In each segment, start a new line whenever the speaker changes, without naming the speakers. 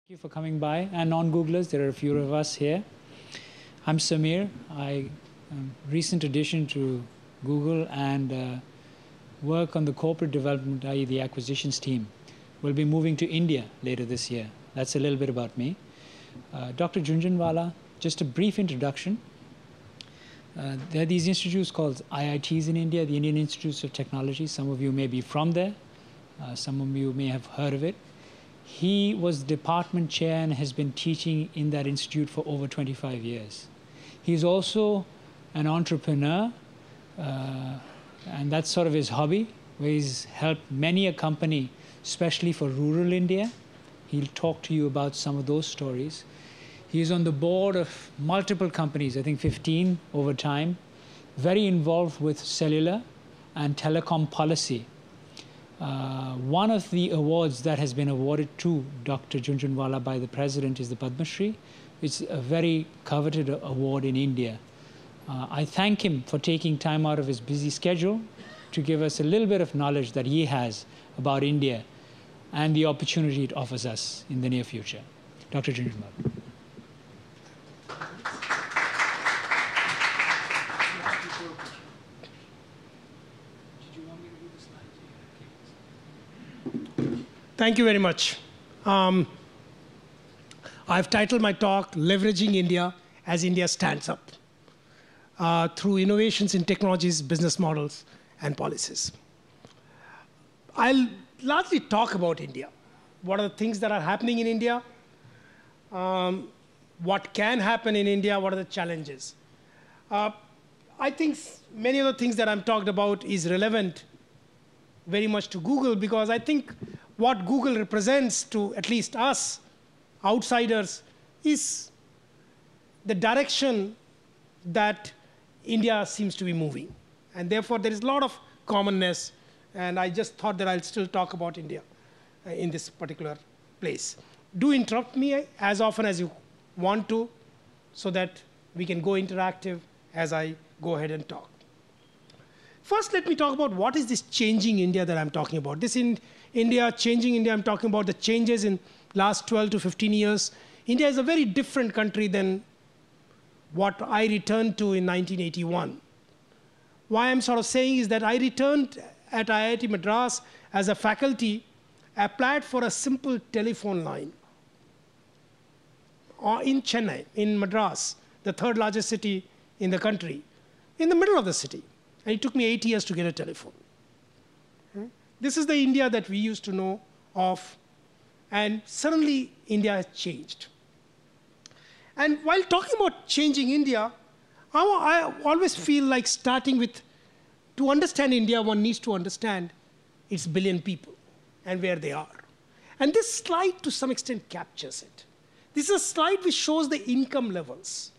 Thank you for coming by. And non-Googlers, there are a few of us here. I'm Samir. I am a recent addition to Google and work on the corporate development, i.e. the acquisitions team. We'll be moving to India later this year. That's a little bit about me. Dr. Jhunjhunwala, just a brief introduction. There are these institutes called IITs in India, the Indian Institutes of Technology. Some of you may be from there. Some of you may have heard of it. He was department chair and has been teaching in that institute for over 25 years. He's also an entrepreneur, and that's sort of his hobby, where he's helped many a company, especially for rural India. He'll talk to you about some of those stories. He's on the board of multiple companies, I think 15 over time, very involved with cellular and telecom policy. One of the awards that has been awarded to Dr. Jhunjhunwala by the president is the Padma Shri. It's a very coveted award in India. I thank him for taking time out of his busy schedule to give us a little bit of knowledge that he has about India and the opportunity it offers us in the near future. Dr. Jhunjhunwala.
Thank you very much. I've titled my talk, Leveraging India as India Stands Up, through innovations in technologies, business models, and policies. I'll largely talk about India. What are the things that are happening in India? What can happen in India? What are the challenges? I think many of the things that I'm talked about is relevant very much to Google, because I think what Google represents to at least us, outsiders, is the direction that India seems to be moving. And therefore, there is a lot of commonness. And I just thought that I'll still talk about India in this particular place. Do interrupt me as often as you want to, so that we can go interactive as I go ahead and talk. First, let me talk about what is this changing India that I'm talking about. This in India, changing India, I'm talking about the changes in last 12 to 15 years. India is a very different country than what I returned to in 1981. Why I'm sort of saying is that I returned at IIT Madras as a faculty, applied for a simple telephone line in Chennai, in Madras, the third largest city in the country, in the middle of the city. And it took me 8 years to get a telephone. This is the India that we used to know of. And suddenly, India has changed. And while talking about changing India, I always feel like starting with, to understand India, one needs to understand its billion people and where they are. And this slide, to some extent, captures it. This is a slide which shows the income levels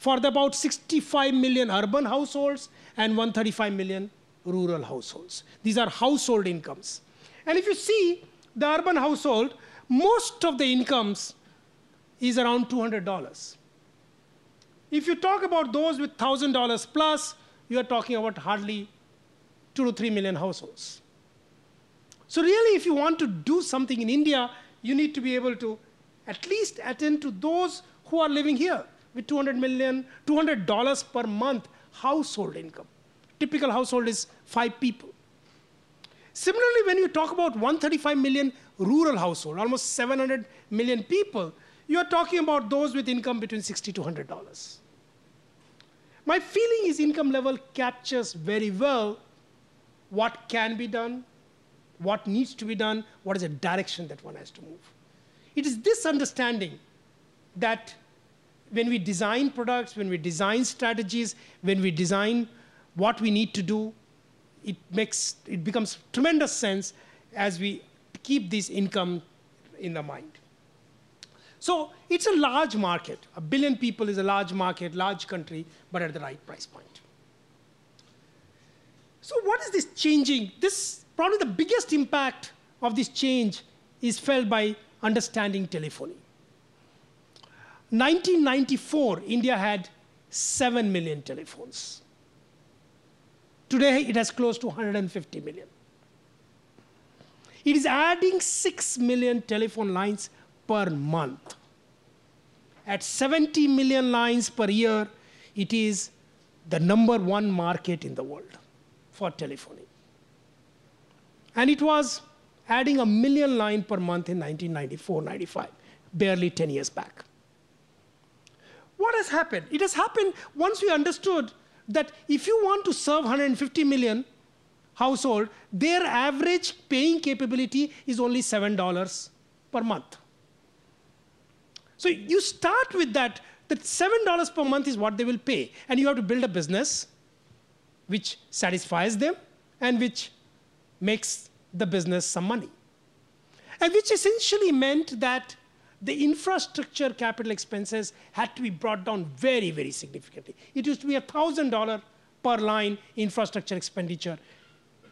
for the about 65 million urban households and 135 million rural households. These are household incomes. And if you see the urban household, most of the incomes is around $200. If you talk about those with $1,000 plus, you are talking about hardly 2 to 3 million households. So really, if you want to do something in India, you need to be able to at least attend to those who are living here with $200 per month household income. Typical household is 5 people. Similarly, when you talk about 135 million rural household, almost 700 million people, you are talking about those with income between $60 to $100. My feeling is income level captures very well what can be done, what needs to be done, what is the direction that one has to move. It is this understanding that when we design products, when we design strategies, when we design what we need to do, it becomes tremendous sense as we keep this income in the mind. So it's a large market. 1 billion people is a large market, large country, but at the right price point. So what is this changing? This, probably the biggest impact of this change is felt by understanding telephony. 1994, India had 7 million telephones. Today, it has close to 150 million. It is adding 6 million telephone lines per month. At 70 million lines per year, it is the #1 market in the world for telephony. And it was adding 1 million lines per month in 1994-95, barely 10 years back. What has happened? It has happened once we understood that if you want to serve 150 million household, their average paying capability is only $7 per month. So you start with that $7 per month is what they will pay. And you have to build a business which satisfies them and which makes the business some money. And which essentially meant that the infrastructure capital expenses had to be brought down very, very significantly. It used to be $1,000 per line infrastructure expenditure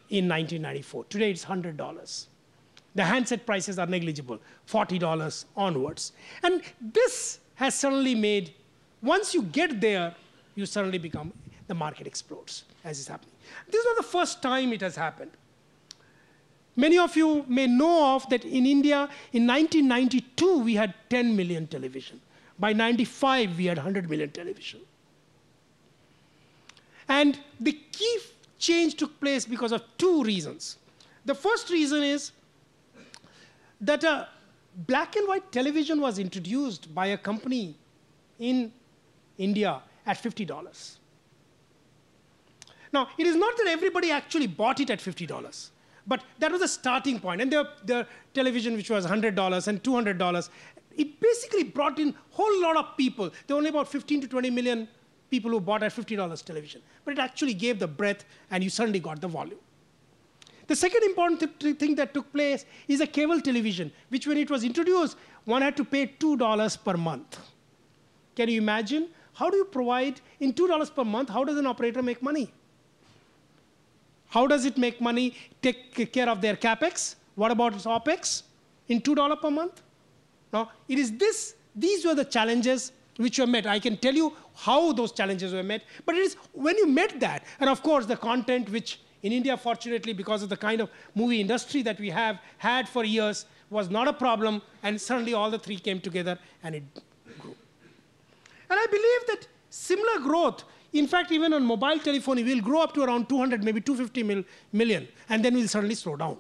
in 1994. Today it's $100. The handset prices are negligible, $40 onwards. And this has suddenly made, once you get there, you suddenly become, the market explodes, as is happening. This is not the first time it has happened. Many of you may know of that in India, in 1992, we had 10 million television. By 95, we had 100 million television. And the key change took place because of two reasons. The first reason is that a black and white television was introduced by a company in India at $50. Now, it is not that everybody actually bought it at $50. But that was a starting point. And the television, which was $100 and $200, it basically brought in a whole lot of people. There were only about 15 to 20 million people who bought at $50 television. But it actually gave the breadth, and you suddenly got the volume. The second important thing that took place is a cable television, which when it was introduced, one had to pay $2 per month. Can you imagine? How do you provide, in $2 per month, how does an operator make money? How does it make money, take care of their capex? What about its opex in $2 per month? Now, it is this, these were the challenges which were met. I can tell you how those challenges were met, but it is when you met that, and of course the content which in India, fortunately, because of the kind of movie industry that we have had for years, was not a problem, and suddenly all the three came together and it grew. And I believe that similar growth, in fact, even on mobile telephony, we'll grow up to around 200, maybe 250 million, and then we'll suddenly slow down.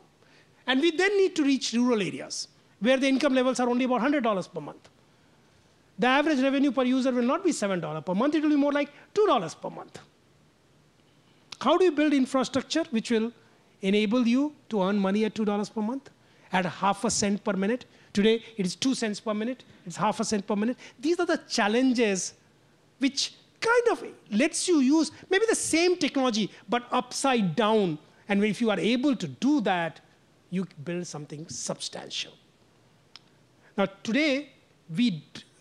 And we then need to reach rural areas, where the income levels are only about $100 per month. The average revenue per user will not be $7 per month, it will be more like $2 per month. How do you build infrastructure which will enable you to earn money at $2 per month? At half a cent per minute? Today, it is 2 cents per minute, it's half a cent per minute. These are the challenges which kind of lets you use maybe the same technology, but upside down. And if you are able to do that, you build something substantial. Now, today,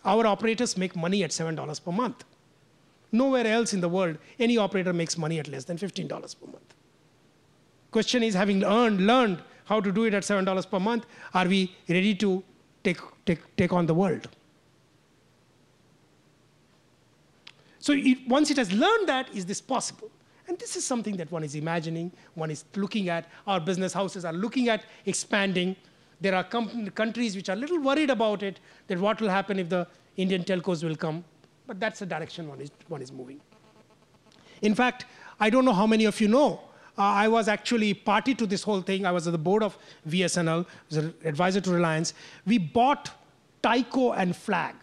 our operators make money at $7 per month. Nowhere else in the world, any operator makes money at less than $15 per month. Question is, having learned how to do it at $7 per month, are we ready to take on the world? So once it has learned that, is this possible? And this is something that one is imagining, one is looking at. Our business houses are looking at expanding. There are countries which are a little worried about it, that what will happen if the Indian telcos will come. But that's the direction one is moving. In fact, I don't know how many of you know, I was actually party to this whole thing. I was at the board of VSNL, was an advisor to Reliance. We bought Tyco and Flag.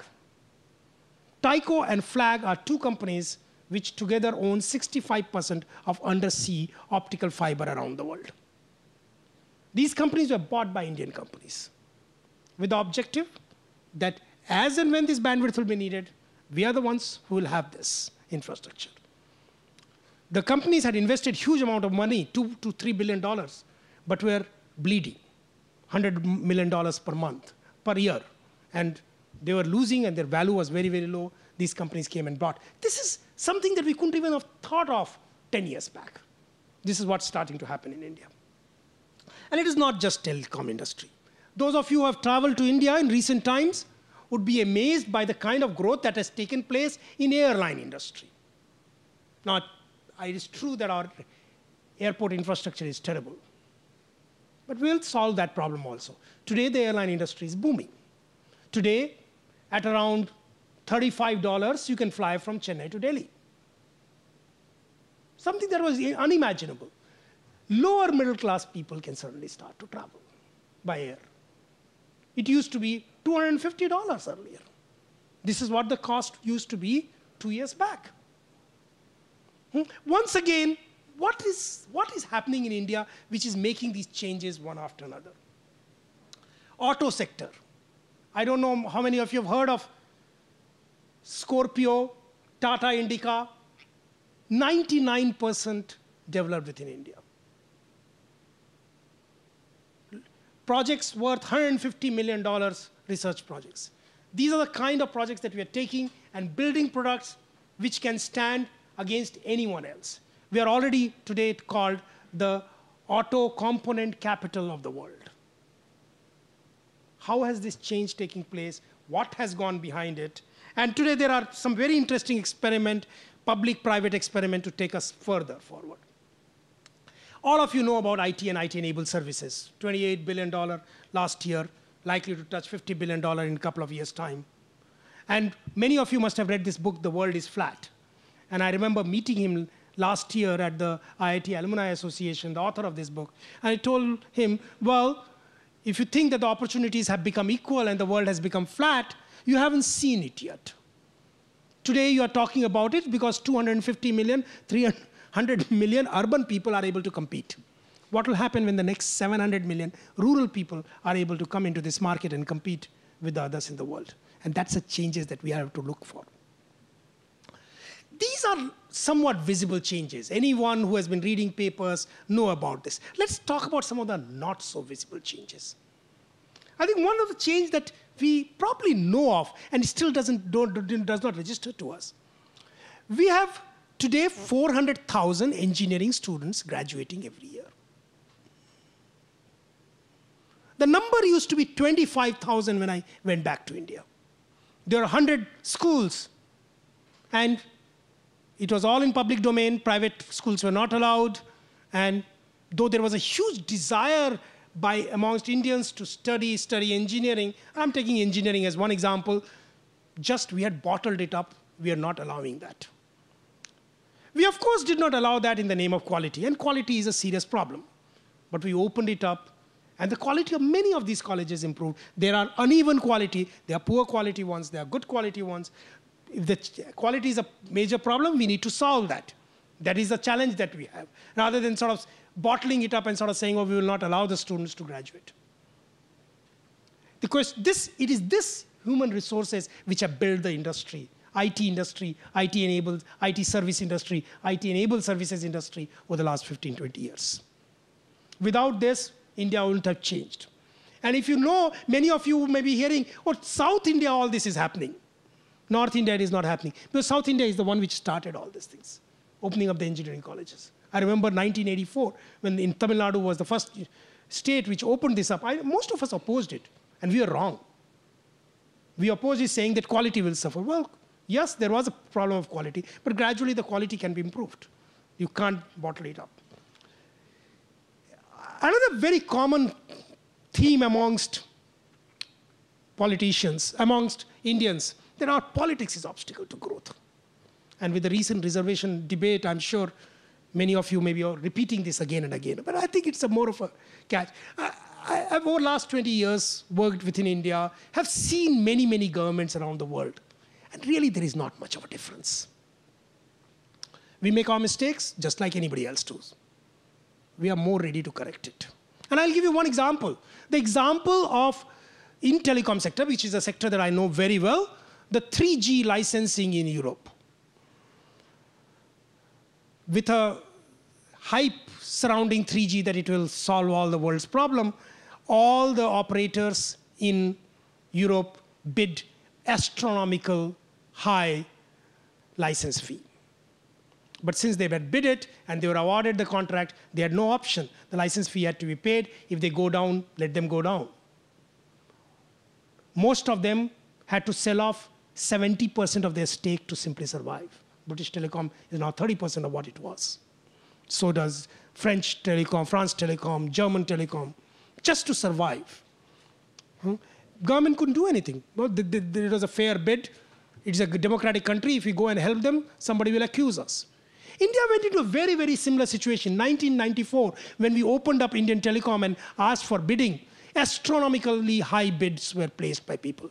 Tyco and Flag are two companies which together own 65% of undersea optical fiber around the world. These companies were bought by Indian companies with the objective that as and when this bandwidth will be needed, we are the ones who will have this infrastructure. The companies had invested huge amount of money, $2 to $3 billion, but were bleeding, $100 million per month, per year. And they were losing, and their value was very, very low. These companies came and bought. This is something that we couldn't even have thought of 10 years back. This is what's starting to happen in India. And it is not just telecom industry. Those of you who have traveled to India in recent times would be amazed by the kind of growth that has taken place in airline industry. Now, it is true that our airport infrastructure is terrible. But we'll solve that problem also. Today, the airline industry is booming. today, at around $35, you can fly from Chennai to Delhi. Something that was unimaginable. Lower middle class people can certainly start to travel by air. It used to be $250 earlier. This is what the cost used to be 2 years back. Once again, what is happening in India which is making these changes one after another? Auto sector. I don't know how many of you have heard of Scorpio, Tata Indica. 99% developed within India. Projects worth $150 million research projects. These are the kind of projects that we are taking and building products which can stand against anyone else. We are already today called the auto component capital of the world. How has this change taking place? What has gone behind it? And today there are some very interesting experiment, public-private experiment to take us further forward. All of you know about IT and IT-enabled services. $28 billion last year, likely to touch $50 billion in a couple of years' time. And many of you must have read this book, The World is Flat. And I remember meeting him last year at the IIT Alumni Association, the author of this book. And I told him, well, if you think that the opportunities have become equal and the world has become flat, you haven't seen it yet. Today you are talking about it because 250 million, 300 million urban people are able to compete. What will happen when the next 700 million rural people are able to come into this market and compete with the others in the world? And that's the changes that we have to look for. These are somewhat visible changes. Anyone who has been reading papers know about this. Let's talk about some of the not so visible changes. I think one of the changes that we probably know of and still does not register to us. We have today 400,000 engineering students graduating every year. The number used to be 25,000 when I went back to India. There are 100 schools, and it was all in public domain. Private schools were not allowed. And though there was a huge desire amongst Indians to study engineering, I'm taking engineering as one example, just we had bottled it up. We are not allowing that. We, of course, did not allow that in the name of quality. And quality is a serious problem. But we opened it up. And the quality of many of these colleges improved. There are uneven quality. There are poor quality ones. There are good quality ones. If the quality is a major problem, we need to solve that. That is the challenge that we have, rather than sort of bottling it up and sort of saying, oh, we will not allow the students to graduate. It is this human resources which have built the industry, IT-enabled, IT service industry, IT-enabled services industry over the last 15, 20 years. Without this, India wouldn't have changed. And if you know, many of you may be hearing, oh, South India, all this is happening. North India, it is not happening. Because South India is the one which started all these things, opening up the engineering colleges. I remember 1984, when in Tamil Nadu was the first state which opened this up. Most of us opposed it, and we were wrong. We opposed it saying that quality will suffer. Well, yes, there was a problem of quality, but gradually the quality can be improved. You can't bottle it up. Another very common theme amongst politicians, amongst Indians, that our politics is obstacle to growth. And with the recent reservation debate, I'm sure many of you may be repeating this again and again. But I think it's more of a catch. I've, over the last 20 years, worked within India, have seen many, many governments around the world. And really, there is not much of a difference. We make our mistakes just like anybody else does. We are more ready to correct it. And I'll give you one example. The example of, in telecom sector, which is a sector that I know very well, the 3G licensing in Europe. With a hype surrounding 3G that it will solve all the world's problem, all the operators in Europe bid astronomical high license fee. But since they had bid it and they were awarded the contract, they had no option. The license fee had to be paid. If they go down, let them go down. Most of them had to sell off 70% of their stake to simply survive. British Telecom is now 30% of what it was. So does French Telecom, France Telecom, German Telecom, just to survive. government couldn't do anything. Well, there was a fair bid. It's a democratic country. If we go and help them, somebody will accuse us. India went into a very, very similar situation. 1994, when we opened up Indian Telecom and asked for bidding, astronomically high bids were placed by people.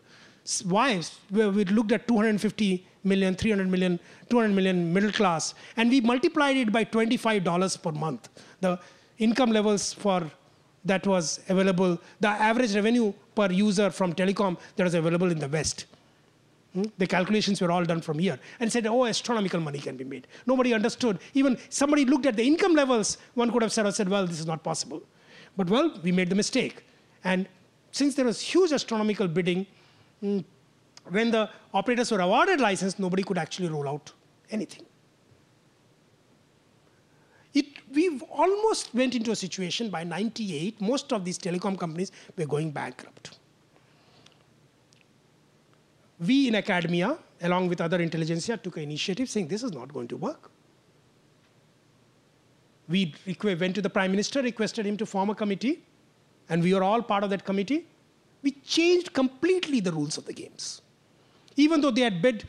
Why? We looked at 250 million, 300 million, 200 million middle class, and we multiplied it by $25 per month. The income levels for that was available, the average revenue per user from telecom that was available in the West. The calculations were all done from here and said, oh, astronomical money can be made. Nobody understood. Even somebody looked at the income levels, one could have said, well, this is not possible. But well, we made the mistake. And since there was huge astronomical bidding, when the operators were awarded license, nobody could actually roll out anything. We almost went into a situation by 98, most of these telecom companies were going bankrupt. We in academia, along with other intelligentsia, took an initiative saying this is not going to work. We went to the Prime Minister, requested him to form a committee, and we were all part of that committee. We changed completely the rules of the games. Even though they had bid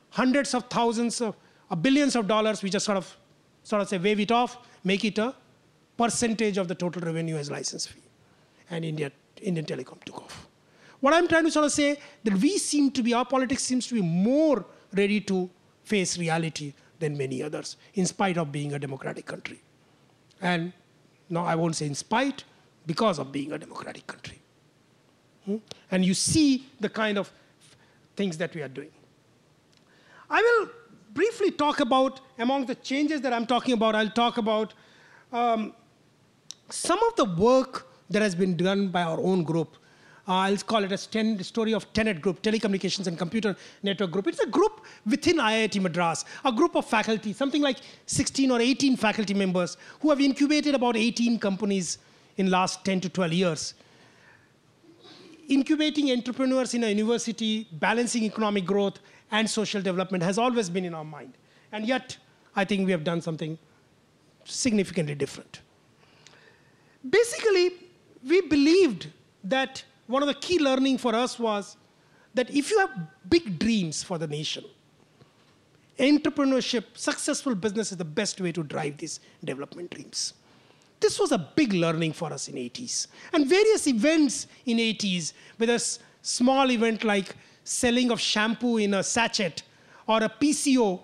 hundreds of thousands of billions of dollars, we just sort of say, wave it off, make it a percentage of the total revenue as license fee. And Indian Telecom took off. What I'm trying to sort of say, that our politics seems to be more ready to face reality than many others, in spite of being a democratic country. And no, I won't say in spite, because of being a democratic country. And you see the kind of things that we are doing. I will briefly talk about, among the changes that I'm talking about, I'll talk about some of the work that has been done by our own group. I'll call it a story of TeNeT group, Telecommunications and Computer Network Group. It's a group within IIT Madras, a group of faculty, something like 16 or 18 faculty members who have incubated about 18 companies in last 10 to 12 years. Incubating entrepreneurs in a university, balancing economic growth and social development has always been in our mind. And yet, I think we have done something significantly different. Basically, we believed that one of the key learning for us was that if you have big dreams for the nation, entrepreneurship, successful business is the best way to drive these development dreams. This was a big learning for us in 80s. And various events in 80s, whether a small event like selling of shampoo in a sachet or a PCO,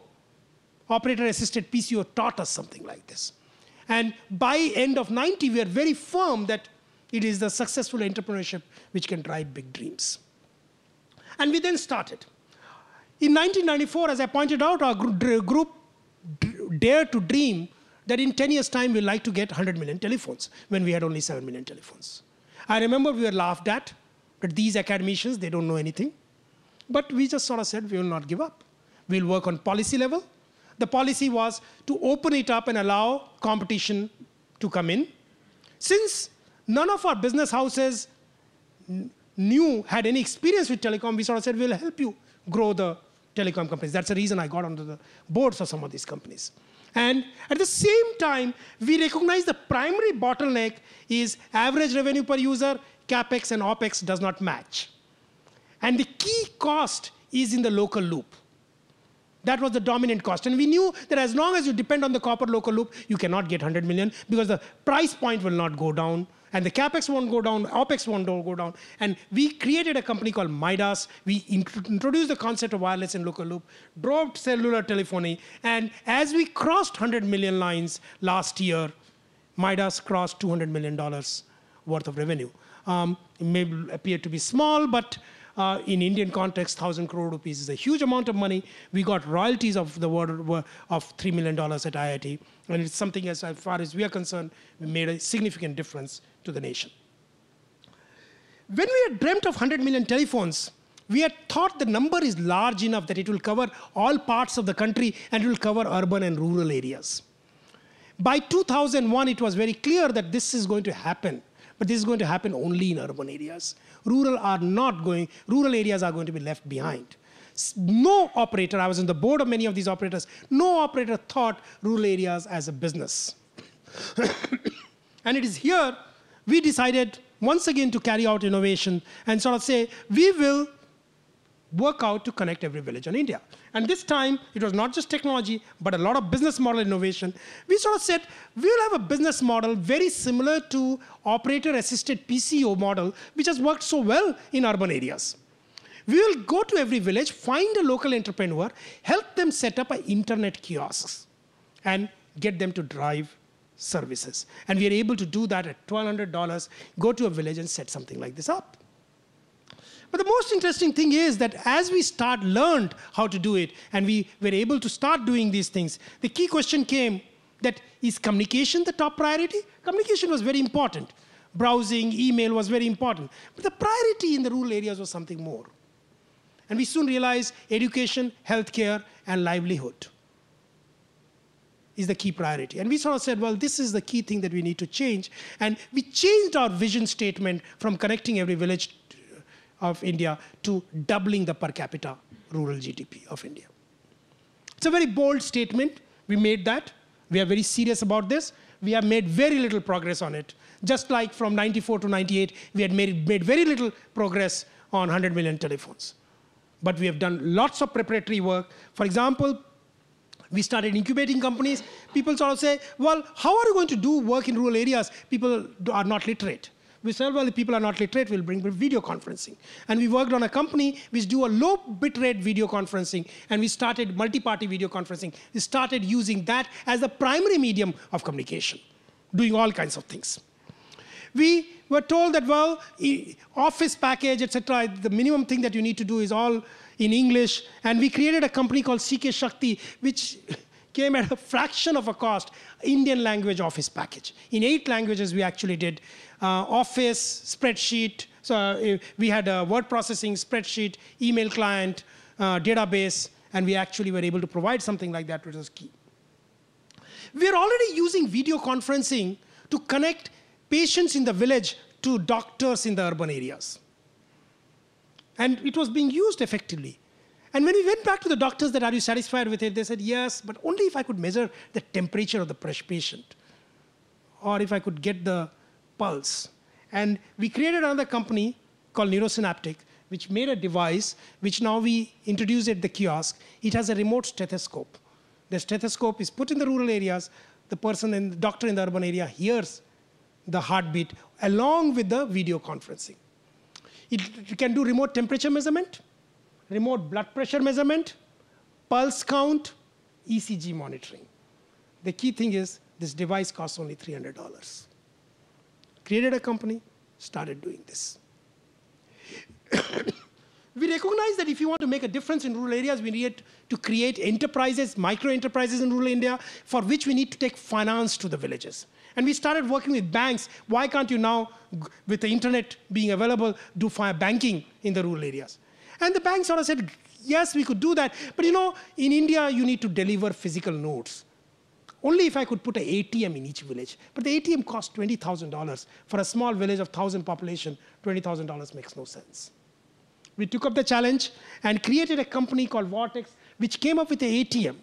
operator-assisted PCO, taught us something like this. And by end of 90, we are very firm that it is the successful entrepreneurship which can drive big dreams. And we then started. In 1994, as I pointed out, our group dared to dream that in 10 years' time, we'd like to get 100 million telephones, when we had only 7 million telephones. I remember we were laughed at, that these academicians, they don't know anything. But we just sort of said, we will not give up. We'll work on policy level. The policy was to open it up and allow competition to come in. Since none of our business houses had any experience with telecom, we sort of said, we'll help you grow the telecom companies. That's the reason I got onto the boards of some of these companies. And at the same time, we recognize the primary bottleneck is average revenue per user, CapEx and OpEx does not match. And the key cost is in the local loop. That was the dominant cost. And we knew that as long as you depend on the copper local loop, you cannot get 100 million because the price point will not go down. And the CapEx won't go down, OpEx won't go down. And we created a company called Madras. We introduced the concept of wireless and local loop, drove cellular telephony. And as we crossed 100 million lines last year, Madras crossed $200 million worth of revenue. It may appear to be small, but in Indian context, 1,000 crore rupees is a huge amount of money. We got royalties of the order of $3 million at IIT. And it's something, as far as we are concerned, we made a significant difference to the nation. When we had dreamt of 100 million telephones, we had thought the number is large enough that it will cover all parts of the country and it will cover urban and rural areas. By 2001, it was very clear that this is going to happen. But this is going to happen only in urban areas. Rural areas are going to be left behind. No operator, I was on the board of many of these operators, no operator thought rural areas as a business. And it is here we decided once again to carry out innovation and sort of say, we will work out to connect every village in India. And this time, it was not just technology, but a lot of business model innovation. We sort of said, we'll have a business model very similar to operator-assisted PCO model, which has worked so well in urban areas. We will go to every village, find a local entrepreneur, help them set up an internet kiosks, and get them to drive services. And we are able to do that at $1,200, go to a village and set something like this up. But the most interesting thing is that as we learned how to do it, and we were able to start doing these things, the key question came that, is communication the top priority? Communication was very important. Browsing, email was very important. But the priority in the rural areas was something more. And we soon realized education, healthcare, and livelihood is the key priority. And we sort of said, well, this is the key thing that we need to change. And we changed our vision statement from connecting every village of India to doubling the per capita rural GDP of India. It's a very bold statement. We made that. We are very serious about this. We have made very little progress on it. Just like from 94 to 98, we had made very little progress on 100 million telephones. But we have done lots of preparatory work. For example, we started incubating companies. People sort of say, well, how are you going to do work in rural areas? People are not literate. We said, well, if people are not literate, we'll bring video conferencing. And we worked on a company which do a low bitrate video conferencing, and we started multi-party video conferencing. We started using that as the primary medium of communication, doing all kinds of things. We were told that, well, office package, etc., the minimum thing that you need to do is all in English. And we created a company called CK Shakti, which came at a fraction of a cost, Indian language office package. In 8 languages, we actually did office, spreadsheet. So we had a word processing, spreadsheet, email client, database, and we actually were able to provide something like that, which was key. We are already using video conferencing to connect patients in the village to doctors in the urban areas. And it was being used effectively. And when we went back to the doctors that, are you satisfied with it? They said, yes, but only if I could measure the temperature of the patient, or if I could get the pulse. And we created another company called Neurosynaptic, which made a device, which now we introduced at the kiosk. It has a remote stethoscope. The stethoscope is put in the rural areas. The person and the doctor in the urban area hears the heartbeat along with the video conferencing. It can do remote temperature measurement, remote blood pressure measurement, pulse count, ECG monitoring. The key thing is this device costs only $300. Created a company, started doing this. We recognize that if you want to make a difference in rural areas, we need to create enterprises, micro enterprises in rural India, for which we need to take finance to the villages. And we started working with banks. Why can't you now, with the internet being available, do banking in the rural areas? And the bank sort of said, yes, we could do that. But in India, you need to deliver physical notes. Only if I could put an ATM in each village. But the ATM costs $20,000. For a small village of 1,000 population, $20,000 makes no sense. We took up the challenge and created a company called Vortex, which came up with an ATM.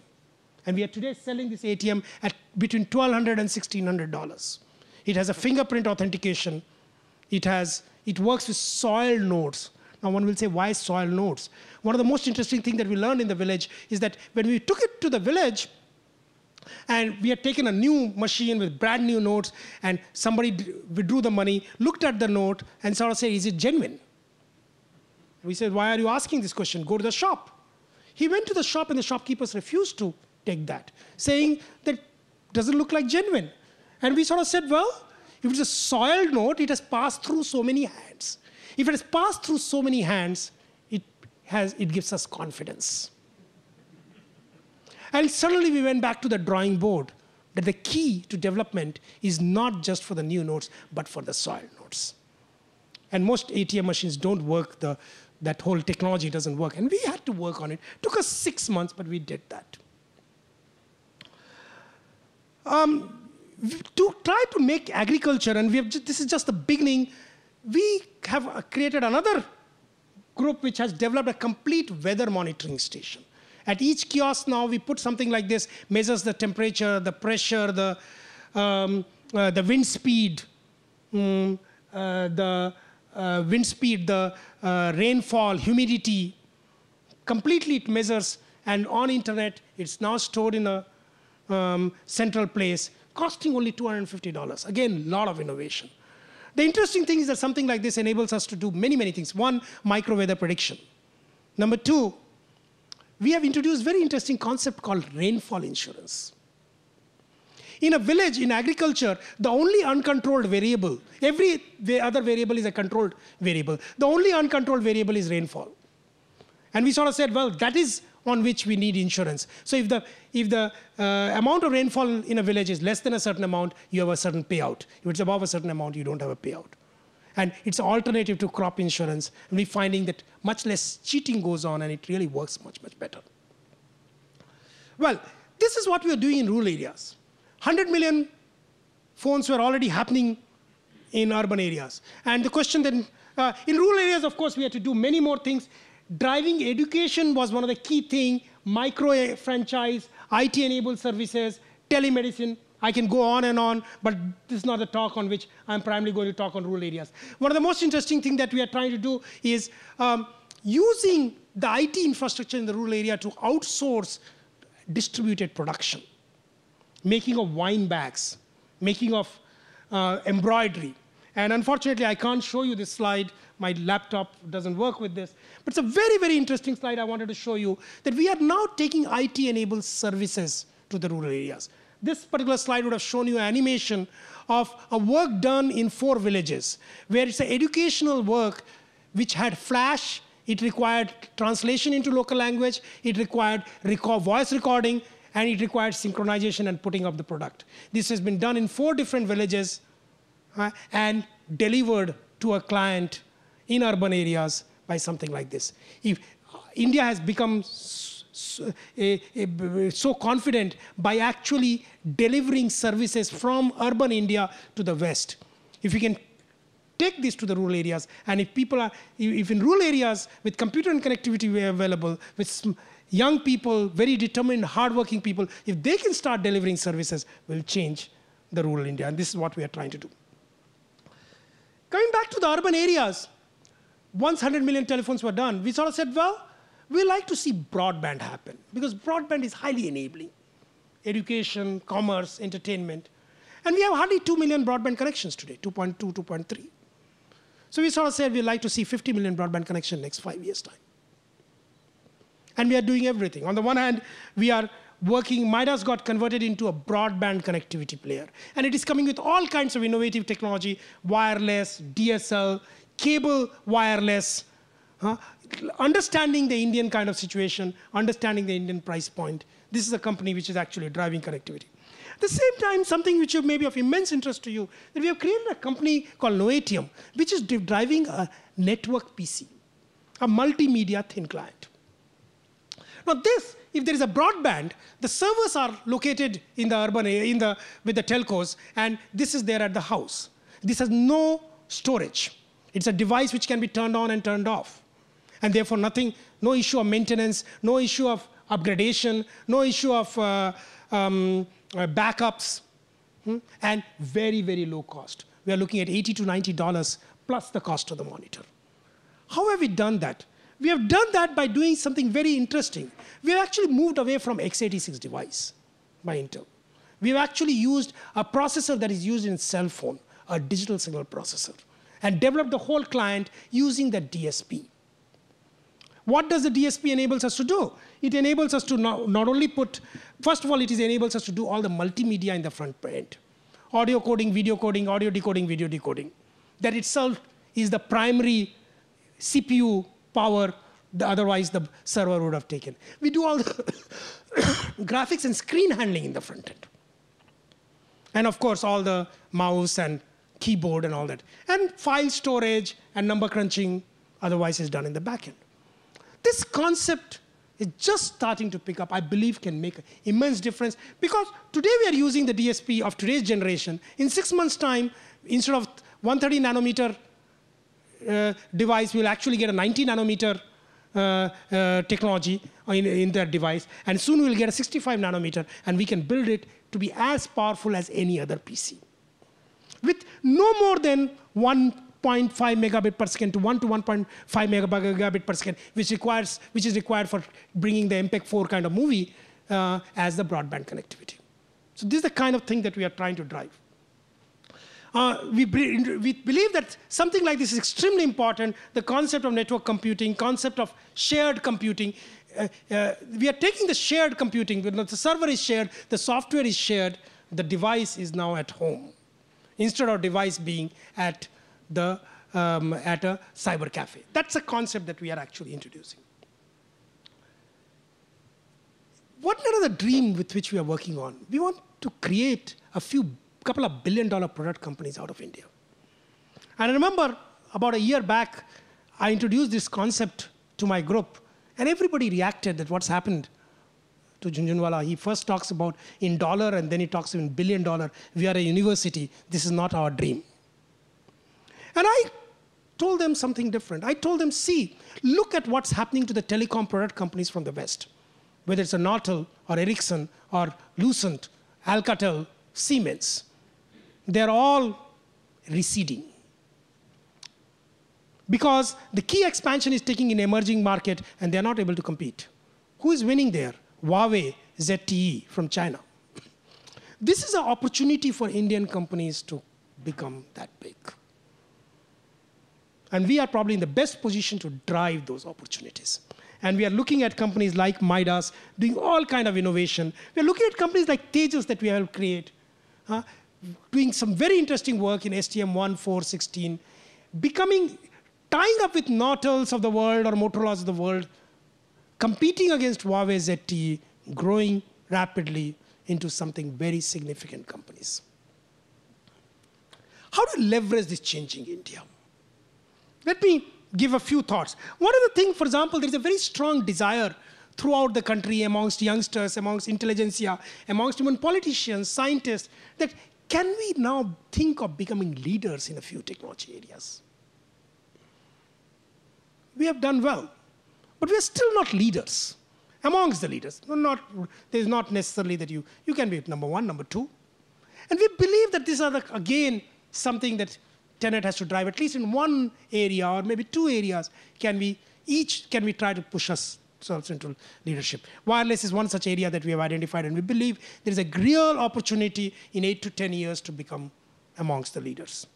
And we are today selling this ATM at between $1,200 and $1,600. It has a fingerprint authentication. It works with soil nodes. Now, one will say, why soil nodes? One of the most interesting things that we learned in the village is that when we took it to the village, and we had taken a new machine with brand new notes, and somebody withdrew the money, looked at the note, and sort of said, is it genuine? We said, why are you asking this question? Go to the shop. He went to the shop, and the shopkeepers refused to take that, saying that doesn't look like genuine. And we sort of said, well, if it's a soiled note, it has passed through so many hands. If it has passed through so many hands, it gives us confidence. And suddenly we went back to the drawing board, that the key to development is not just for the new notes, but for the soil notes. And most ATM machines don't work, that whole technology doesn't work. And we had to work on it. It took us 6 months, but we did that. To try to make agriculture, and this is just the beginning, we have created another group which has developed a complete weather monitoring station. At each kiosk now, we put something like this, measures the temperature, the pressure, the wind speed, wind speed, the rainfall, humidity. Completely it measures, and on internet, it's now stored in a central place, costing only $250. Again, a lot of innovation. The interesting thing is that something like this enables us to do many, many things. One, micro weather prediction. Number two, we have introduced very interesting concept called rainfall insurance. In a village, in agriculture, the only uncontrolled variable, every other variable is a controlled variable. The only uncontrolled variable is rainfall. And we sort of said, well, that is on which we need insurance. So if the amount of rainfall in a village is less than a certain amount, you have a certain payout. If it's above a certain amount, you don't have a payout. And it's an alternative to crop insurance. And we're finding that much less cheating goes on, and it really works much, much better. Well, this is what we are doing in rural areas. 100 million phones were already happening in urban areas. And the question then, in rural areas, of course, we had to do many more things. Driving education was one of the key things. Micro franchise, IT-enabled services, telemedicine. I can go on, but this is not the talk on which I'm primarily going to talk on rural areas. One of the most interesting things that we are trying to do is using the IT infrastructure in the rural area to outsource distributed production. Making of wine bags, making of embroidery. And unfortunately, I can't show you this slide. My laptop doesn't work with this. But it's a very, very interesting slide I wanted to show you, that we are now taking IT-enabled services to the rural areas. This particular slide would have shown you an animation of a work done in 4 villages, where it's an educational work which had flash. It required translation into local language. It required voice recording. And it required synchronization and putting up the product. This has been done in 4 different villages and delivered to a client in urban areas by something like this. If India has become so confident by actually delivering services from urban India to the West. If we can take this to the rural areas, and if in rural areas with computer and connectivity available, with young people, very determined, hardworking people, if they can start delivering services, will change the rural India. And this is what we are trying to do. Coming back to the urban areas, once 100 million telephones were done, we sort of said, well, we like to see broadband happen, because broadband is highly enabling. Education, commerce, entertainment. And we have hardly 2 million broadband connections today, 2.2, 2.3. So we sort of said we'd like to see 50 million broadband connections next 5 years' time. And we are doing everything. On the one hand, we are working, Madras got converted into a broadband connectivity player. And it is coming with all kinds of innovative technology, wireless, DSL, cable wireless, understanding the Indian kind of situation, understanding the Indian price point. This is a company which is actually driving connectivity. At the same time, something which may be of immense interest to you, that we have created a company called Noatium, which is driving a network PC, a multimedia thin client. Now this, if there is a broadband, the servers are located in the urban area, with the telcos, and this is there at the house. This has no storage. It's a device which can be turned on and turned off. And therefore no issue of maintenance, no issue of upgradation, no issue of backups, and very, very low cost. We are looking at $80 to $90 plus the cost of the monitor. How have we done that? We have done that by doing something very interesting. We have actually moved away from x86 device by Intel. We have actually used a processor that is used in cell phone, a digital signal processor, and developed the whole client using the DSP. What does the DSP enables us to do? It enables us to not only first of all, it enables us to do all the multimedia in the front end. Audio coding, video coding, audio decoding, video decoding. That itself is the primary CPU power, otherwise the server would have taken. We do all the graphics and screen handling in the front end. And of course, all the mouse and keyboard and all that. And file storage and number crunching otherwise is done in the back end. This concept is just starting to pick up, I believe can make an immense difference, because today we are using the DSP of today's generation. In 6 months' time, instead of 130 nanometer device, we'll actually get a 90 nanometer technology in that device. And soon we'll get a 65 nanometer, and we can build it to be as powerful as any other PC. with no more than 1.5 megabit per second to 1.5 megabit per second, which is required for bringing the MPEG-4 kind of movie as the broadband connectivity. So this is the kind of thing that we are trying to drive. We believe that something like this is extremely important. The concept of network computing, concept of shared computing. We are taking the shared computing. The server is shared, the software is shared, the device is now at home, instead of device being at a cyber cafe. That's a concept that we are actually introducing. What another dream with which we are working on? We want to create couple of billion-dollar product companies out of India. And I remember about a year back, I introduced this concept to my group, and everybody reacted that what's happened to Jhunjhunwala. He first talks about in dollar, and then he talks in $1 billion. We are a university. This is not our dream. And I told them something different. I told them, see, look at what's happening to the telecom product companies from the West, whether it's a Nortel or Ericsson or Lucent, Alcatel, Siemens. They're all receding. Because the key expansion is taking in emerging market, and they're not able to compete. Who is winning there? Huawei, ZTE from China. This is an opportunity for Indian companies to become that big. And we are probably in the best position to drive those opportunities. And we are looking at companies like Madras doing all kind of innovation. We are looking at companies like Tejas that we have created, doing some very interesting work in STM1416, tying up with Nortels of the world or Motorola's of the world, competing against Huawei, ZTE, growing rapidly into something very significant companies. How to leverage this changing India? Let me give a few thoughts. One of the things, for example, there is a very strong desire throughout the country amongst youngsters, amongst intelligentsia, amongst even politicians, scientists, that can we now think of becoming leaders in a few technology areas? We have done well, but we are still not leaders amongst the leaders. There's not necessarily that you can be number one, number two. And we believe that these are, again, something that TeNeT has to drive, at least in one area or maybe two areas, can we try to push ourselves into leadership. Wireless is one such area that we have identified, and we believe there is a real opportunity in 8 to 10 years to become amongst the leaders.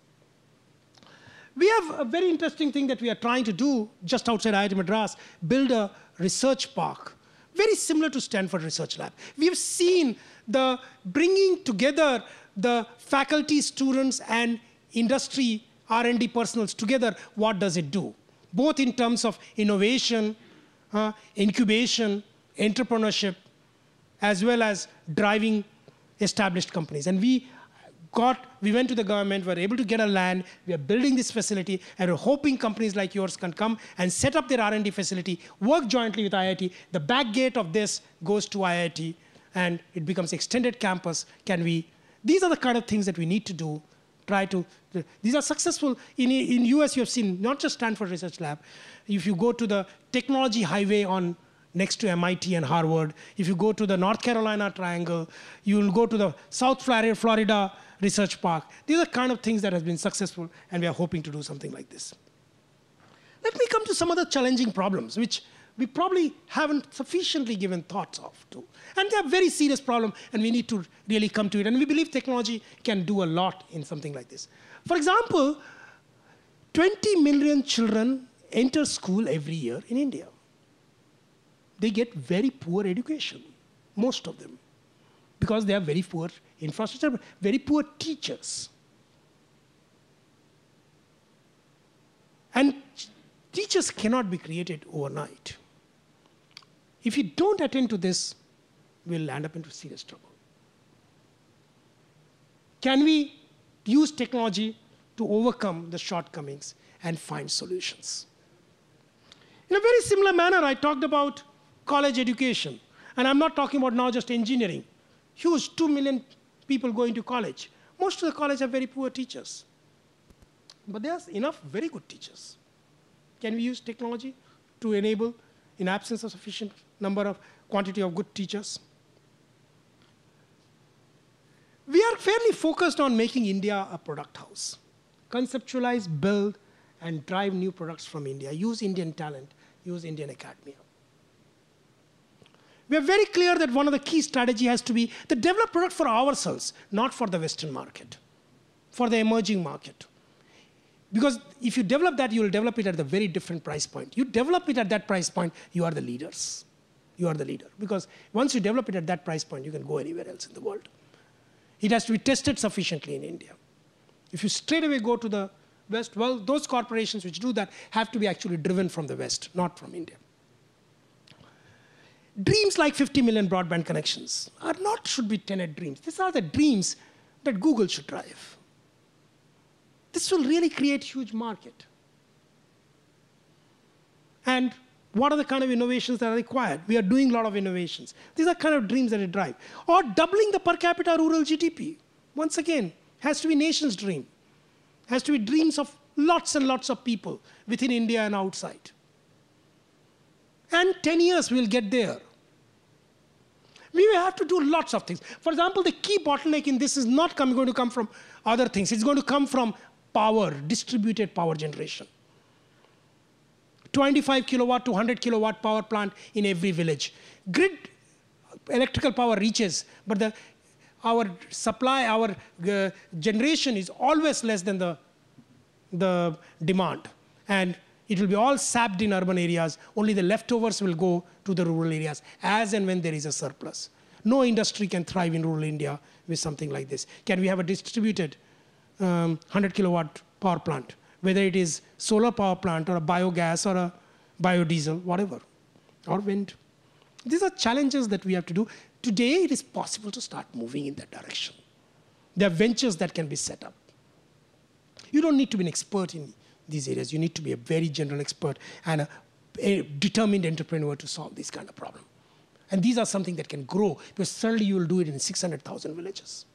We have a very interesting thing that we are trying to do just outside IIT Madras, build a research park, very similar to Stanford Research Lab. We have seen the bringing together the faculty, students, and industry R&D personals together. What does it do? Both in terms of innovation, incubation, entrepreneurship, as well as driving established companies. And we went to the government, we were able to get a land, we are building this facility, and we're hoping companies like yours can come and set up their R&D facility, work jointly with IIT. The back gate of this goes to IIT, and it becomes extended campus. These are the kind of things that we need to do. These are successful. In US, you have seen not just Stanford Research Lab. If you go to the technology highway next to MIT and Harvard, if you go to the North Carolina Triangle, you will go to the South Florida Research Park. These are the kind of things that have been successful, and we are hoping to do something like this. Let me come to some other challenging problems, which we probably haven't sufficiently given thoughts to. And they are very serious problems, and we need to really come to it. And we believe technology can do a lot in something like this. For example, 20 million children enter school every year in India. They get very poor education, most of them, because they have very poor infrastructure, very poor teachers. And teachers cannot be created overnight. If you don't attend to this, we'll end up into serious trouble. Can we use technology to overcome the shortcomings and find solutions? In a very similar manner, I talked about college education. And I'm not talking about now just engineering. Huge, 2 million people going to college. Most of the college have very poor teachers. But there's enough very good teachers. Can we use technology to enable, in absence of sufficient quantity of good teachers? We are fairly focused on making India a product house. Conceptualize, build, and drive new products from India. Use Indian talent, use Indian academia. We are very clear that one of the key strategy has to be the develop product for ourselves, not for the Western market, for the emerging market. Because if you develop that, you will develop it at a very different price point. You develop it at that price point, you are the leaders. You are the leader. Because once you develop it at that price point, you can go anywhere else in the world. It has to be tested sufficiently in India. If you straight away go to the West, well, those corporations which do that have to be actually driven from the West, not from India. Dreams like 50 million broadband connections should be TeNeT dreams. These are the dreams that Google should drive. This will really create huge market. And what are the kind of innovations that are required? We are doing a lot of innovations. These are kind of dreams that it drive. Or doubling the per capita rural GDP. Once again, has to be nation's dream. Has to be dreams of lots and lots of people within India and outside. And 10 years we'll get there. We will have to do lots of things. For example, the key bottleneck in this is not going to come from other things. It's going to come from power, distributed power generation. 25 kilowatt to 100 kilowatt power plant in every village. Grid electrical power reaches, but our supply, our generation is always less than the demand. And it will be all sapped in urban areas. Only the leftovers will go to the rural areas as and when there is a surplus. No industry can thrive in rural India with something like this. Can we have a distributed 100 kilowatt power plant, whether it is solar power plant or a biogas or a biodiesel, whatever, or wind? These are challenges that we have to do. Today, it is possible to start moving in that direction. There are ventures that can be set up. You don't need to be an expert in these areas. You need to be a very general expert and a determined entrepreneur to solve this kind of problem. And these are something that can grow, because certainly you will do it in 600,000 villages.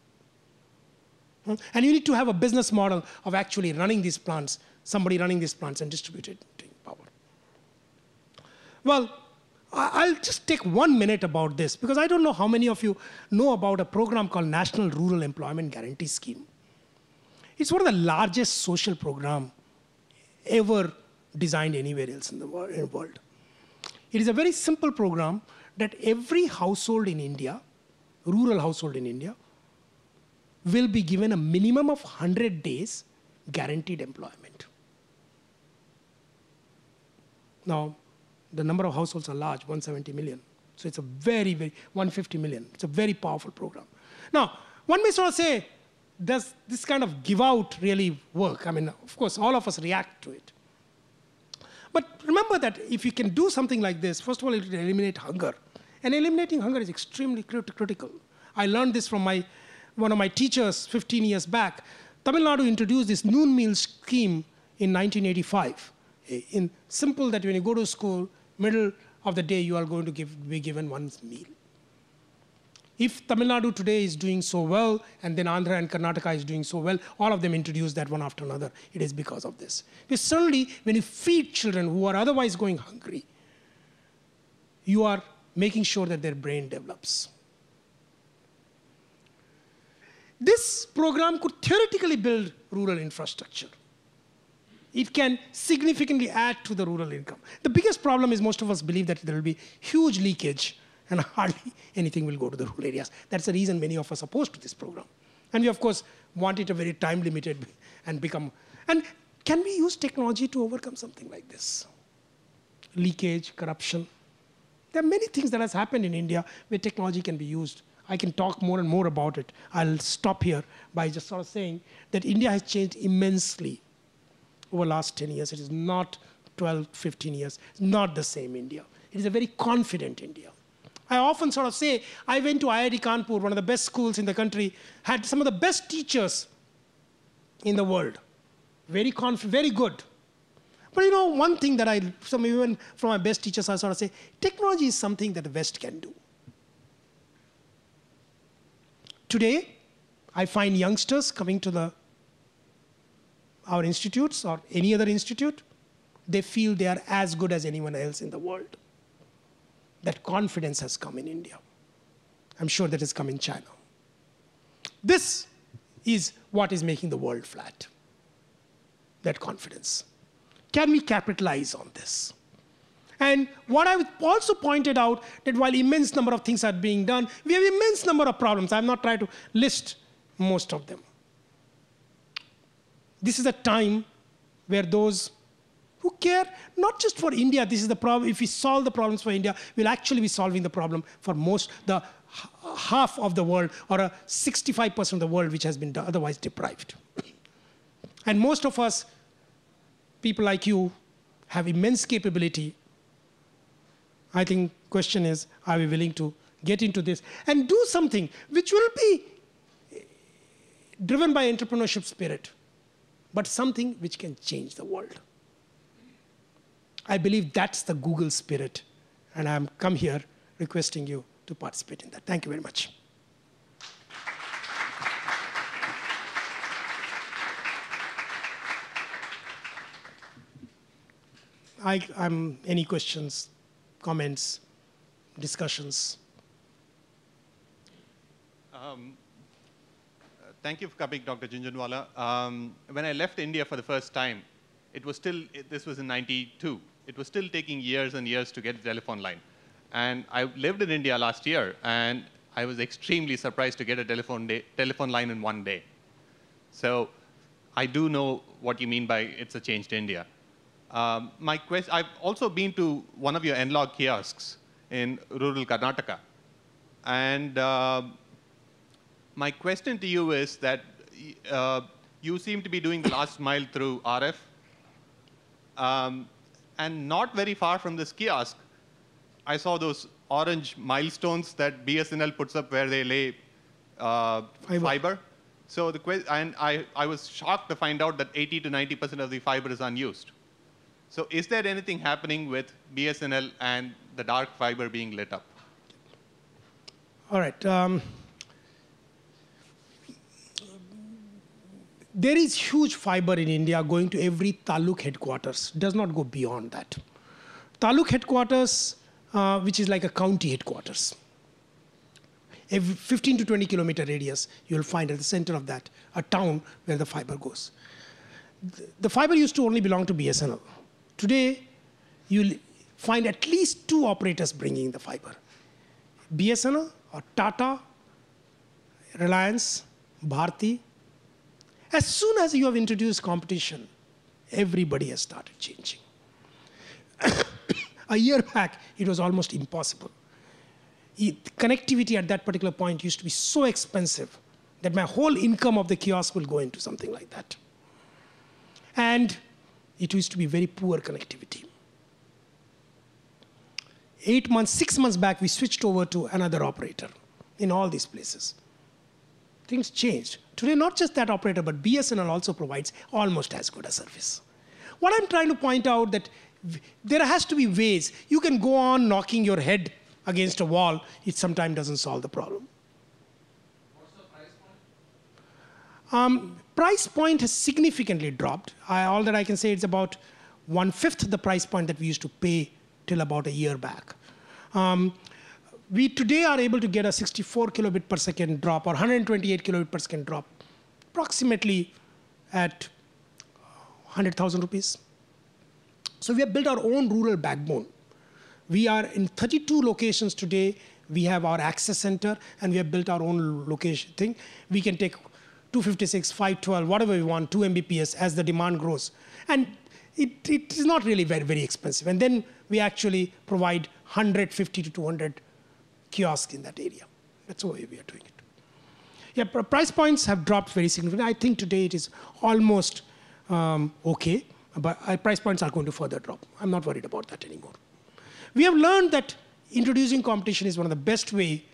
And you need to have a business model of actually running these plants, somebody running these plants and distributing power. Well, I'll just take 1 minute about this, because I don't know how many of you know about a program called National Rural Employment Guarantee Scheme. It's one of the largest social programs ever designed anywhere else in the world. It is a very simple program that every household in India, rural household in India, will be given a minimum of 100 days guaranteed employment. Now, the number of households are large, 170 million. So it's a very, 150 million. It's a very powerful program. Now, one may sort of say, does this kind of give out really work? I mean, of course, all of us react to it. But remember that if you can do something like this, first of all, it will eliminate hunger. And eliminating hunger is extremely critical. I learned this from one of my teachers 15 years back. Tamil Nadu introduced this noon meal scheme in 1985. In simple, that when you go to school, middle of the day, you are going to be given one meal. If Tamil Nadu today is doing so well, and then Andhra and Karnataka is doing so well, all of them introduce that one after another. It is because of this. Because certainly, when you feed children who are otherwise going hungry, you are making sure that their brain develops. This program could theoretically build rural infrastructure. It can significantly add to the rural income. The biggest problem is most of us believe that there will be huge leakage and hardly anything will go to the rural areas. That's the reason many of us are opposed to this program. And we, of course, want it a very time-limited and become... And can we use technology to overcome something like this? Leakage, corruption. There are many things that has happened in India where technology can be used. I can talk more and more about it. I'll stop here by just sort of saying that India has changed immensely over the last 10 years. It is not 12, 15 years. It's not the same India. It is a very confident India. I often sort of say, I went to IIT Kanpur, one of the best schools in the country, had some of the best teachers in the world. Very good. But you know, one thing that even from my best teachers, I sort of say, technology is something that the West can do. Today, I find youngsters coming to our institutes or any other institute, they feel they are as good as anyone else in the world. That confidence has come in India. I'm sure that has come in China. This is what is making the world flat, that confidence. Can we capitalize on this? And what I also pointed out, that while immense number of things are being done, we have immense number of problems. I'm not trying to list most of them. This is a time where those who care, not just for India, this is the problem. If we solve the problems for India, we'll actually be solving the problem for the half of the world, or 65% of the world, which has been otherwise deprived. And most of us, people like you, have immense capability. I think question is, are we willing to get into this and do something which will be driven by entrepreneurship spirit, but something which can change the world. I believe that's the Google spirit, and I'm come here requesting you to participate in that. Thank you very much. Any questions, comments, discussions?
Thank you for coming, Dr. Jhunjhunwala. When I left India for the first time, this was in '92. It was still taking years and years to get a telephone line. And I lived in India last year, and I was extremely surprised to get a telephone line in one day. So I do know what you mean by it's a changed India. I've also been to one of your N-Log kiosks in rural Karnataka. And my question to you is that you seem to be doing the last mile through RF. And not very far from this kiosk, I saw those orange milestones that BSNL puts up where they lay fiber. So I was shocked to find out that 80 to 90% of the fiber is unused. So is there anything happening with BSNL and the dark fiber being lit up?
All right. There is huge fiber in India going to every taluk headquarters. Does not go beyond that. Taluk headquarters, which is like a county headquarters. Every 15 to 20 kilometer radius, you'll find at the center of that a town where the fiber goes. The fiber used to only belong to BSNL. Today, you'll find at least 2 operators bringing the fiber. BSNL or Tata, Reliance, Bharti. As soon as you have introduced competition, everybody has started changing. A year back, it was almost impossible. Connectivity at that particular point used to be so expensive that my whole income of the kiosk will go into something like that. And it used to be very poor connectivity. 6 months back, we switched over to another operator in all these places. Things changed. Today, not just that operator, but BSNL also provides almost as good a service. What I'm trying to point out that there has to be ways. You can go on knocking your head against a wall. It sometimes doesn't solve the problem.
What's the price point?
Price point has significantly dropped. All that I can say is about 1/5 the price point that we used to pay till about a year back. We today are able to get a 64 kilobit per second drop or 128 kilobit per second drop, approximately at 100,000 rupees. So we have built our own rural backbone. We are in 32 locations today. We have our access center, and we have built our own location thing. We can take 256, 512, whatever we want, 2 Mbps as the demand grows. And it is not really very, very expensive. And then we actually provide 150 to 200 kiosks in that area. That's the way we are doing it. Yeah, price points have dropped very significantly. I think today it is almost okay, but price points are going to further drop. I'm not worried about that anymore. We have learned that introducing competition is one of the best way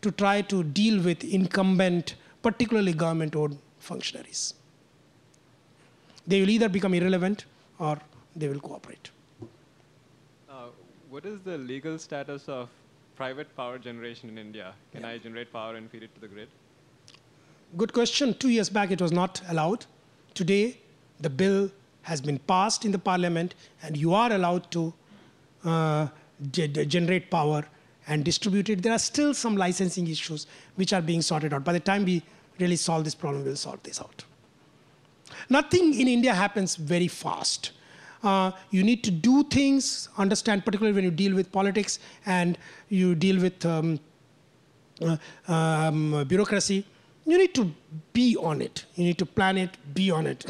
to try to deal with incumbent, particularly government-owned functionaries. They will either become irrelevant or they will cooperate.
What is the legal status of private power generation in India? Can I generate power and feed it to the grid?
Good question. 2 years back, it was not allowed. Today, the bill has been passed in the parliament, and you are allowed to generate power and distribute it. There are still some licensing issues which are being sorted out. By the time we really solve this problem, we'll sort this out. Nothing in India happens very fast. You need to do things, understand, particularly when you deal with politics and you deal with bureaucracy. You need to be on it. You need to plan it, be on it.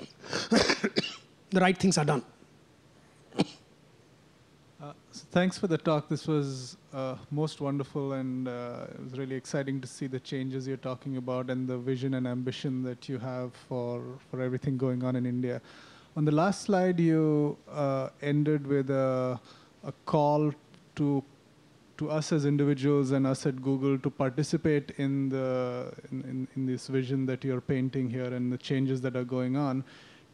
The right things are done.
So thanks for the talk. This was most wonderful, and it was really exciting to see the changes you're talking about and the vision and ambition that you have for everything going on in India. On the last slide, you ended with a call to us as individuals and us at Google to participate in this vision that you're painting here and the changes that are going on.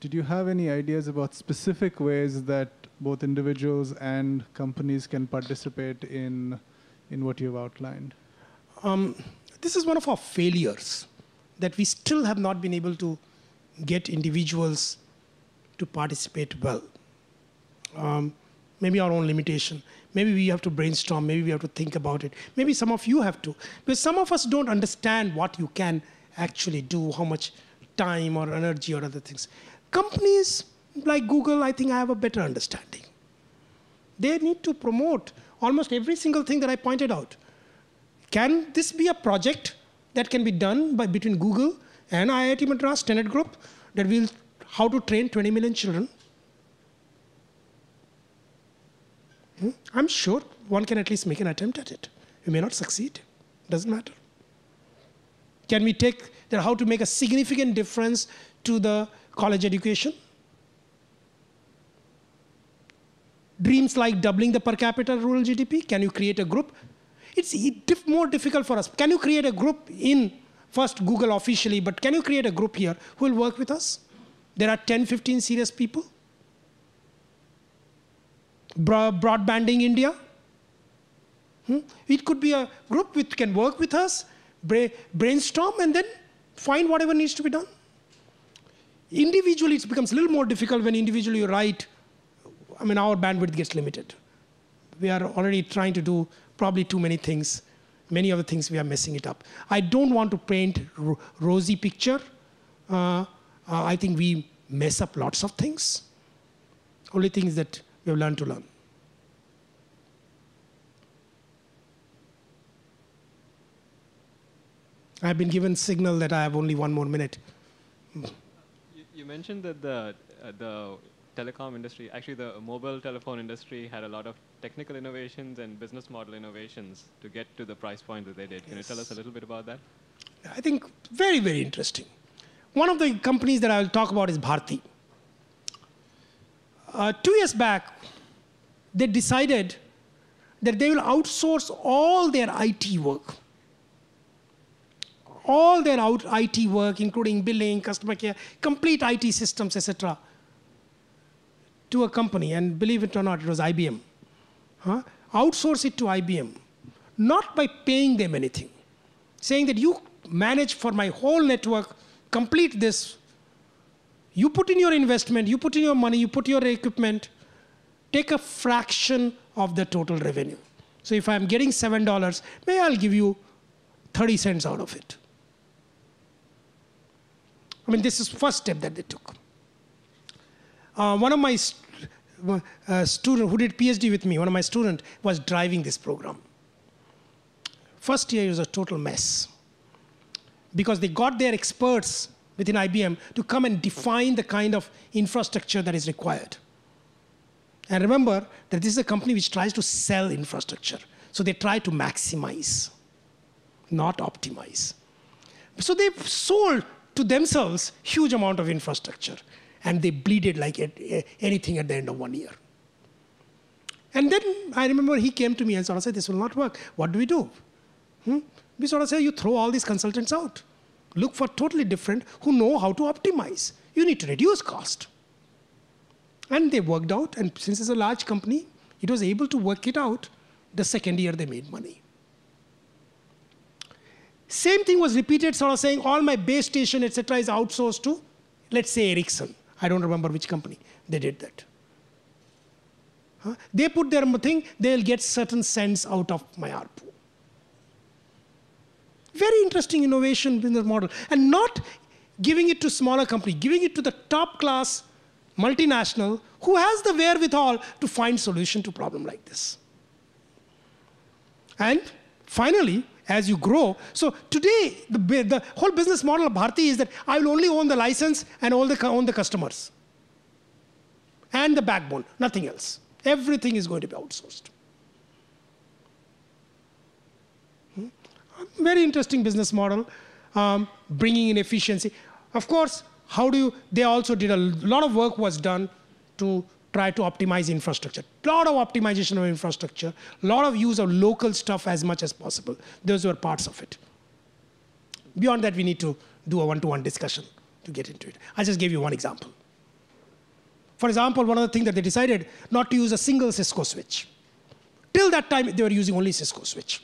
Did you have any ideas about specific ways that both individuals and companies can participate in what you've outlined?
This is one of our failures, that we still have not been able to get individuals to participate well. Maybe our own limitation. Maybe we have to brainstorm. Maybe we have to think about it. Maybe some of you have to. Because some of us don't understand what you can actually do, how much time or energy or other things. Companies like Google, I think, I have a better understanding. They need to promote almost every single thing that I pointed out. Can this be a project that can be done between Google and IIT Madras, TeNeT Group, that will how to train 20 million children? I'm sure one can at least make an attempt at it. We may not succeed. Doesn't matter. Can we take how to make a significant difference to the college education? Dreams like doubling the per capita rural GDP. Can you create a group? It's more difficult for us. Can you create a group in, first Google officially, but can you create a group here who will work with us? There are 10, 15 serious people. Broadbanding India. It could be a group which can work with us, brainstorm, and then find whatever needs to be done. Individually, it becomes a little more difficult when individually you write. I mean, our bandwidth gets limited. We are already trying to do probably too many things. Many of the things we are messing it up. I don't want to paint rosy picture. I think we mess up lots of things. Only things that we have learned to learn. I've been given signal that I have only 1 more minute.
You mentioned that the telecom industry, actually the mobile telephone industry, had a lot of technical innovations and business model innovations to get to the price point that they did. Can you tell us a little bit about that?
I think very, very interesting. One of the companies that I will talk about is Bharti. 2 years back, they decided that they will outsource all their IT work. All their IT work, including billing, customer care, complete IT systems, etc., to a company. And believe it or not, it was IBM. Outsource it to IBM, not by paying them anything, saying that you manage for my whole network, complete this. You put in your investment, you put in your money, you put your equipment, take a fraction of the total revenue. So if I'm getting $7, maybe I'll give you 30 cents out of it. I mean, this is the first step that they took. One of my students who did PhD with me, one of my students was driving this program. First year was a total mess because they got their experts within IBM to come and define the kind of infrastructure that is required. And remember that this is a company which tries to sell infrastructure. So they try to maximize, not optimize. So they sold to themselves huge amount of infrastructure. And they bleeded like anything at the end of 1 year. And then I remember he came to me and sort of said, this will not work. What do we do? We sort of say, you throw all these consultants out. Look for totally different who know how to optimize. You need to reduce cost. And they worked out. And since it's a large company, it was able to work it out. The second year, they made money. Same thing was repeated, sort of saying, all my base station, etc., is outsourced to, let's say, Ericsson. I don't remember which company. They did that. They put their thing, they'll get certain cents out of my ARPU. Very interesting innovation business model. And not giving it to smaller company, giving it to the top class multinational who has the wherewithal to find solution to problem like this. And finally, as you grow, so today, the whole business model of Bharti is that I will only own the license and own the customers. And the backbone, nothing else. Everything is going to be outsourced. Very interesting business model, bringing in efficiency. Of course, they also did a lot of work was done to try to optimize infrastructure. A lot of optimization of infrastructure, a lot of use of local stuff as much as possible. Those were parts of it. Beyond that, we need to do a one-to-one discussion to get into it. I just gave you one example. For example, one of the things that they decided not to use a single Cisco switch. Till that time, they were using only Cisco switch.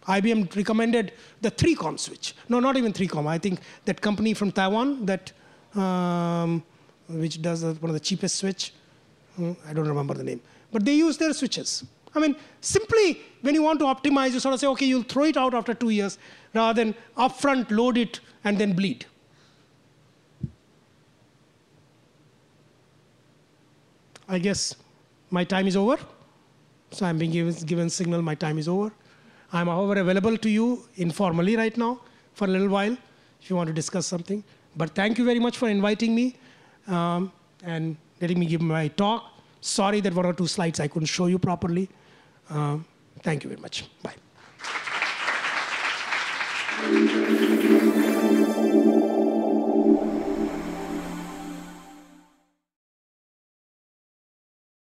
IBM recommended the 3Com switch. No, not even 3Com. I think that company from Taiwan that which does one of the cheapest switch. I don't remember the name. But they use their switches. I mean, simply when you want to optimize, you sort of say, okay, you'll throw it out after 2 years rather than upfront load it and then bleed. I guess my time is over. So I'm being given signal my time is over. I'm, however, available to you informally right now for a little while if you want to discuss something. But thank you very much for inviting me and letting me give my talk. Sorry that 1 or 2 slides I couldn't show you properly. Thank you very much. Bye.